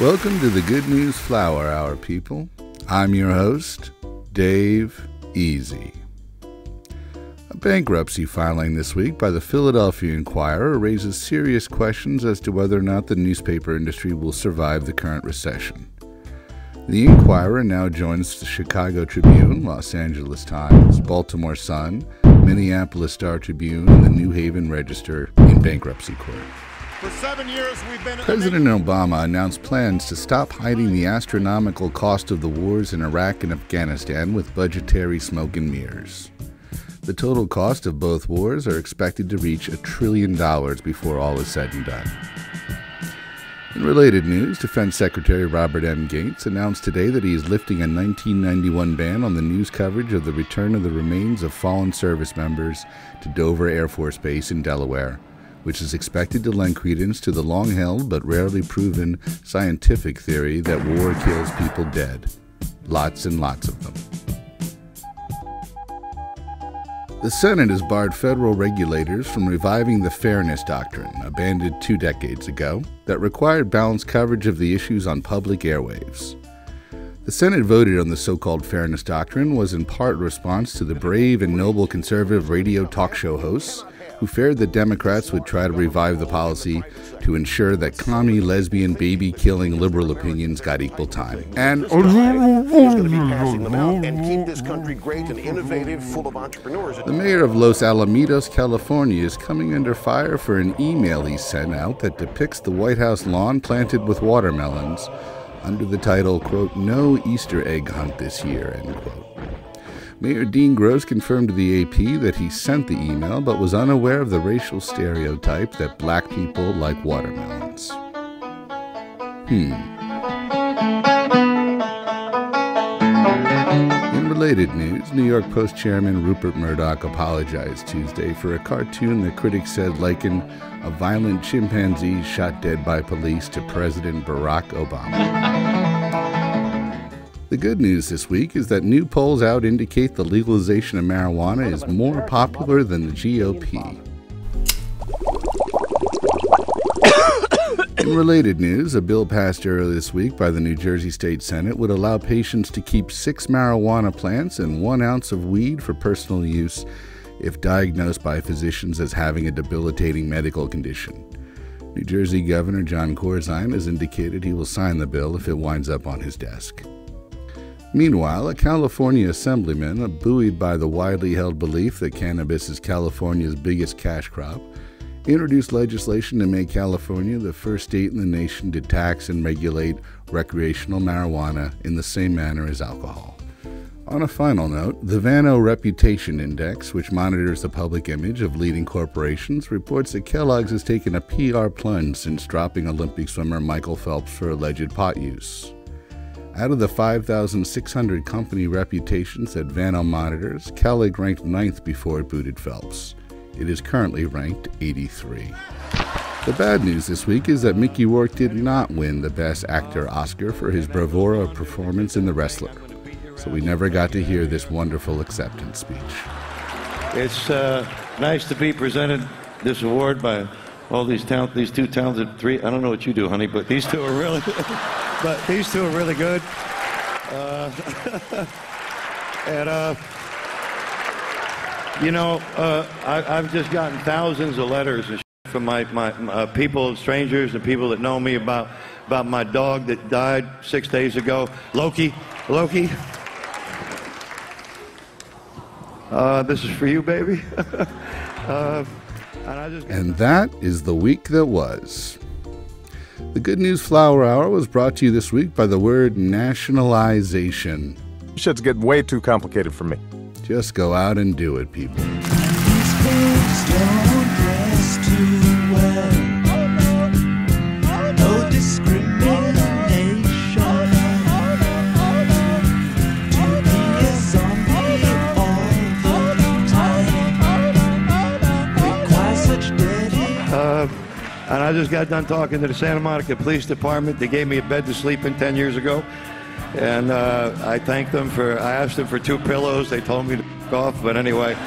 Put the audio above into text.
Welcome to the Good News Flower Hour, people. I'm your host, Dave Easy. A bankruptcy filing this week by the Philadelphia Inquirer raises serious questions as to whether or not the newspaper industry will survive the current recession. The Inquirer now joins the Chicago Tribune, Los Angeles Times, Baltimore Sun, Minneapolis Star-Tribune, and the New Haven Register in bankruptcy court. For 7 years, we've been President Obama announced plans to stop hiding the astronomical cost of the wars in Iraq and Afghanistan with budgetary smoke and mirrors. The total cost of both wars are expected to reach $1 trillion before all is said and done. In related news, Defense Secretary Robert M. Gates announced today that he is lifting a 1991 ban on the news coverage of the return of the remains of fallen service members to Dover Air Force Base in Delaware, which is expected to lend credence to the long-held but rarely proven scientific theory that war kills people dead. Lots and lots of them. The Senate has barred federal regulators from reviving the Fairness Doctrine, abandoned 2 decades ago, that required balanced coverage of the issues on public airwaves. The Senate voted on the so-called Fairness Doctrine was in part a response to the brave and noble conservative radio talk show hosts who feared that Democrats would try to revive the policy to ensure that commie, lesbian, baby-killing liberal opinions got equal time. And is going to be passing them out and keep this country great and innovative, full of entrepreneurs. The mayor of Los Alamitos, California, is coming under fire for an email he sent out that depicts the White House lawn planted with watermelons under the title, quote, "No Easter egg hunt this year," end quote. Mayor Dean Gross confirmed to the AP that he sent the email but was unaware of the racial stereotype that black people like watermelons. In related news, New York Post chairman Rupert Murdoch apologized Tuesday for a cartoon that critics said likened a violent chimpanzee shot dead by police to President Barack Obama. The good news this week is that new polls out indicate the legalization of marijuana is more popular than the GOP. In related news, a bill passed earlier this week by the New Jersey State Senate would allow patients to keep 6 marijuana plants and 1 ounce of weed for personal use if diagnosed by physicians as having a debilitating medical condition. New Jersey Governor Jon Corzine has indicated he will sign the bill if it winds up on his desk. Meanwhile, a California assemblyman, buoyed by the widely held belief that cannabis is California's biggest cash crop, introduced legislation to make California the first state in the nation to tax and regulate recreational marijuana in the same manner as alcohol. On a final note, the Vano Reputation Index, which monitors the public image of leading corporations, reports that Kellogg's has taken a PR plunge since dropping Olympic swimmer Michael Phelps for alleged pot use. Out of the 5,600 company reputations that Vano monitors, Kellogg ranked 9th before it booted Phelps. It is currently ranked 83. The bad news this week is that Mickey Rourke did not win the Best Actor Oscar for his bravura performance in The Wrestler, so we never got to hear this wonderful acceptance speech. It's nice to be presented this award by all these two talented I don't know what you do, honey, but these two are really but these two are really good. I've just gotten thousands of letters and from my people, strangers, and people that know me about my dog that died 6 days ago, Loki. This is for you, baby. And that is the week that was. The Good News Flower Hour was brought to you this week by the word nationalization. Shit's getting way too complicated for me. Just go out and do it, people. These folks don't dress too well. No discrimination. To be a zombie all the time requires such dedication. And I just got done talking to the Santa Monica Police Department. They gave me a bed to sleep in 10 years ago. And I thanked them I asked them for 2 pillows. They told me to f off, but anyway.